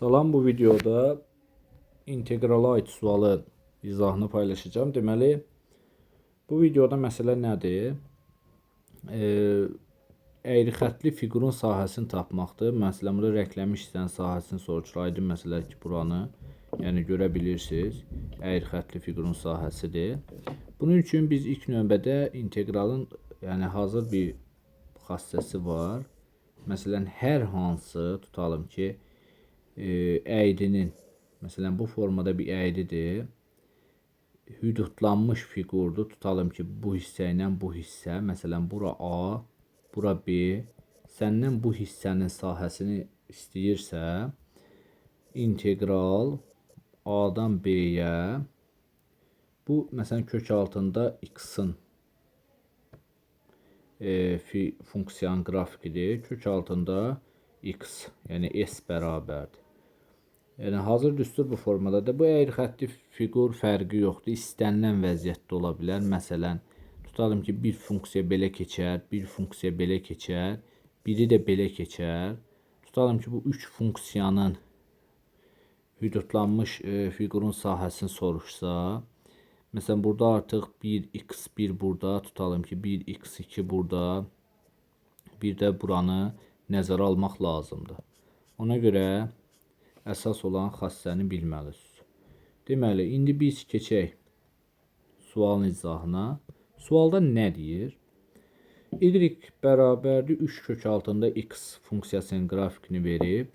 Salam, bu videoda integrala ait sualın izahını paylaşacağım. Deməli, bu videoda məsələ nədir? Əyri xətli fiqurun sahəsini tapmaqdır. Məsələn, burada rəngləmiş hissənin sahəsini soruşur. Aydın məsələdir ki, buranı görə bilirsiniz. Əyri xətli fiqurun sahəsidir. Bunun üçün biz ilk növbədə integralın hazır bir xassəsi var. Məsələn, hər hansı tutalım ki, əyrinin, məsələn, bu formada bir əyridir. Hüdudlanmış fiqurdur. Tutalım ki, bu hissə ilə bu hissə, məsələn, bura A, bura B, səndən bu hissənin sahəsini istəyirsə, integral A-dan B-yə, bu, məsələn, kök altında x-ın funksiyanın qrafikidir. Kök altında x, yəni s bərabərdir. Yəni, hazır düstur bu formada da bu əyri xətli fiqur fərqi yoxdur. İstənilən vəziyyətdə ola bilər. Məsələn, tutalım ki, bir funksiya belə keçər, bir funksiya belə keçər, biri də belə keçər. Tutalım ki, bu üç funksiyanın hüdudlanmış fiqurun sahəsini soruşsa, məsələn, burada artıq 1x1 burada, tutalım ki, 1x2 burada, bir də buranı nəzərə almaq lazımdır. Ona görə əsas olan xassəni bilməlisiniz. Deməli, indi biz keçək sualın izahına. Sualda nə deyir? Y bərabərdir 3 kök altında x funksiyasının qrafikini verib.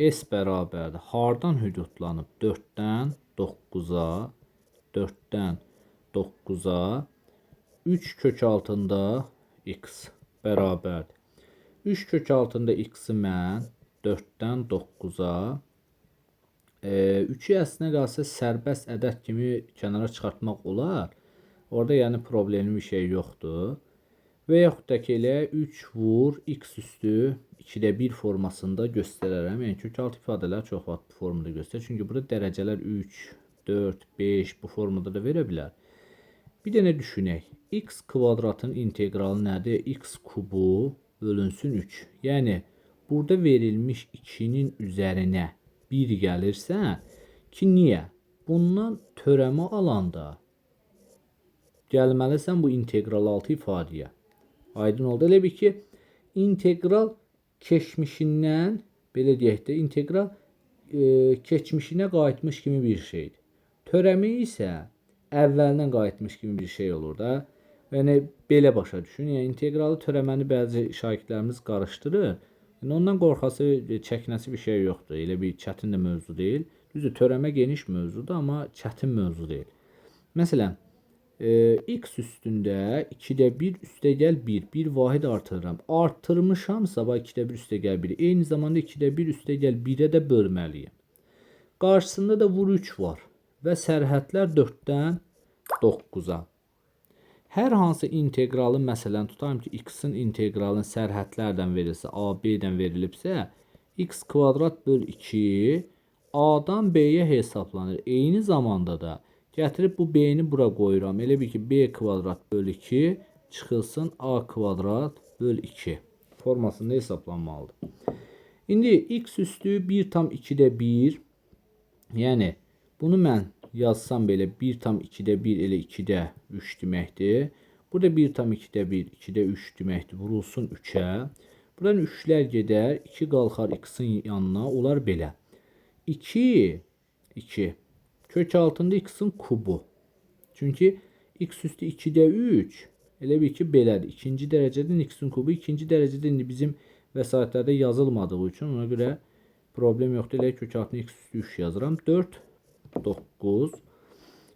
S bərabərdir. Hardan hüdudlanıb? 4-dən 9-a, 4-dən 9-a, 3 kök altında x bərabərdir. 3 kök altında x-i mən 4-dən 9-a, 3-ü əslinə qalsa sərbəst ədəd kimi kənara çıxartmaq olar. Orada yəni problemli bir şey yoxdur. Və yaxud da ki, elə 3 vur x üstü 2-də 1 formasında göstərərəm. Yəni kökaltı ifadələr çox vaxt bu formada göstərir. Çünki burada dərəcələr 3, 4, 5 bu formada da verə bilər. Bir dənə düşünək. X kvadratın integralı nədir? X kubu bölünsün 3. Yəni burada verilmiş 2-nin üzərinə 1 gəlirsə ki, niyə? Bundan törəmə alanda gəlməlisən bu integral altı ifadəyə. Aydın oldu. Elə bir ki, integral keçmişindən, belə deyək də, integral keçmişinə qayıtmış kimi bir şeydir. Törəmə isə əvvəlindən qayıtmış kimi bir şey olur da. Yəni, belə başa düşün. Yəni, integralı törəməni bəzi şagirdlərimiz qarışdırır. Yəni, ondan qorxası, çəkinəsi bir şey yoxdur. Elə bir çətin də mövzu deyil. Düzdür, törəmə geniş mövzudur, amma çətin mövzu deyil. Məsələn, x üstündə 2-də 1 üstəgəl 1. Bir vahid artırıram. Artırmışam sabah 2-də 1 üstəgəl 1. Eyni zamanda 2-də 1 üstəgəl 1-ə də bölməliyim. Qarşısında da vur 3 var. Və sərhədlər 4-dən 9-a. Hər hansı integralı, məsələn, tutalım ki, x-in integralının sərhədlərdən verilsə, a, b-dən verilibsə, x kvadrat böl 2 a-dan b-yə hesablanır. Eyni zamanda da gətirib bu b-ni bura qoyuram. Elə bir ki, b kvadrat böl 2 çıxılsın a kvadrat böl 2 formasında hesablanmalıdır. İndi x üstü 1 tam 2-də 1, yəni bunu mən yazsam belə 1 tam 2-də 1 elə 2-də 3 deməkdir. Burada 1 tam 2-də 1, 2-də 3 deməkdir. Vurulsun 3-ə. Buradan 3-lər gedər. 2 qalxar x-in yanına. Olar belə. 2. Kök altında x-in kubu. Çünki x üstü 2-də 3. Elə bir ki, belədir. İkinci dərəcədən x-in kubu. İkinci dərəcədə indi bizim vəsaitlərdə yazılmadığı üçün ona görə problem yoxdur. Elə kök altında x üstü 3 yazıram. 4. 9.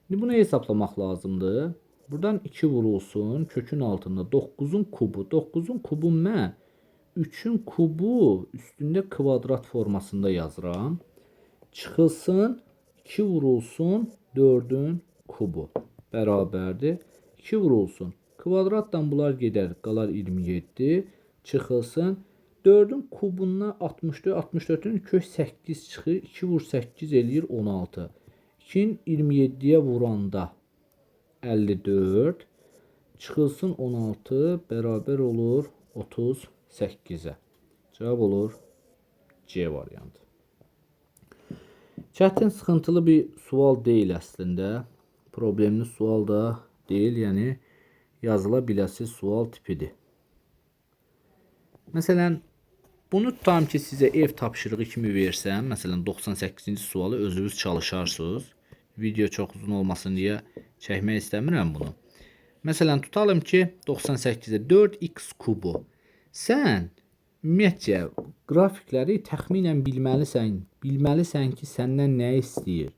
Şimdi bunu hesaplamaq lazımdır. Buradan 2 vurulsun. Kökün altında 9'un kubu. 9'un kubu mən 3'ün kubu üstündə kvadrat formasında yazıram. Çıxılsın 2 vurulsun 4'ün kubu. Bərabərdir. 2 vurulsun. Kvadratdan bunlar gedər. Qalar 27. Çıxılsın. 4'ün kubundan 64. 64'ün kök 8 çıxır. 2 vur 8 eləyir 16. 2'nin 27'ye vuranda 54 çıxılsın 16 bərabər olur 38'e. Cevap olur C variantı. Çətin, sıxıntılı bir sual deyil əslində. Problemli sual da deyil, yəni yazıla biləcək sual tipidir. Məsələn, bunu tutam ki, sizə ev tapşırığı kimi versəm, məsələn 98-ci sualı özünüz çalışarsınız. Video çox uzun olmasın deyə çəkmək istəmirəm bunu. Məsələn, tutalım ki, 98-də 4x kubu. Sən ümumiyyətcə qrafikləri təxminən bilməlisən ki, səndən nə istəyir.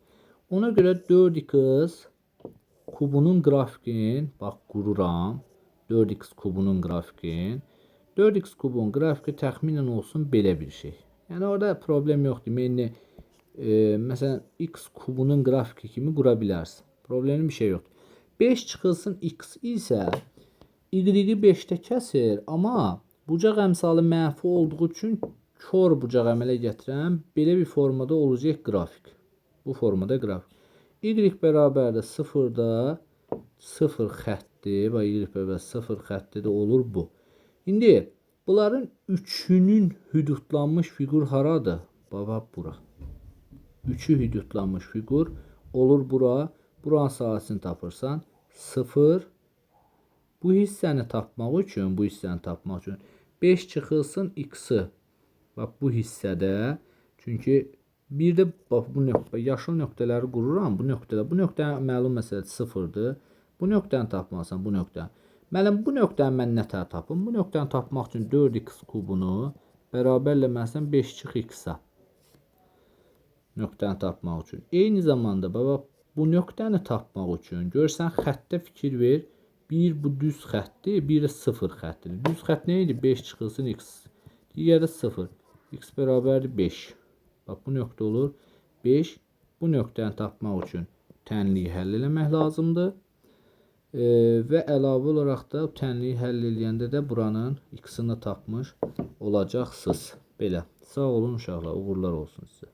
Ona görə 4x kubunun qrafikin, bax qururam, 4x kubunun qrafikin. 4x kubun qrafiki təxminən olsun belə bir şey. Yəni orada problem yoxdur. Deməli, məsələn x kubunun qrafiki kimi qura bilərsən. Problemli bir şey yoxdur. 5 çıxılsın x isə y-i 5-də kəsir, amma bucaq əmsalı mənfi olduğu üçün kör bucaq əmələ gətirən belə bir formada olacaq qrafik. Bu formada qrafik. Y bərabərdə 0-da 0 xətti və y bərabər 0 xətti də olur bu. İndi bunların üçünün hüdudlanmış fiqur haradır? Baba bura. Üçü hüdudlanmış fiqur olur bura. Buranın sahəsini tapırsan 0. Bu hissəni tapmaq üçün 5 çıxılsın x-i. Bax bu hissədə, çünki bir də bax bu nöqtə, yaşıl nöqtələri qururam. Bu nöqtə məlum məsələ 0-dır. Bu nöqtəni tapmalısan, bu nöqtəni. Mənim bu nöqtəni mən nətər tapım? Bu nöqtəni tapmaq üçün 4x kubunu bərabərləməlisən 5 çıx x-a. Nöqtəni tapmaq üçün. Eyni zamanda bax bu nöqtəni tapmaq üçün görsən xəttə fikir ver. Bir bu düz xəttdir, bir də 0 xəttidir. Düz xətt nə idi? 5 çıxılsın x. Digəri 0. X bərabərdir 5. Bax bu nöqtə olur 5. Bu nöqtəni tapmaq üçün tənliyi həll eləmək lazımdır. Və əlavə olaraq da tənliyi həll eləyəndə də buranın x-ini tapmış olacaqsınız. Belə. Sağ olun uşaqlar, uğurlar olsun sizə.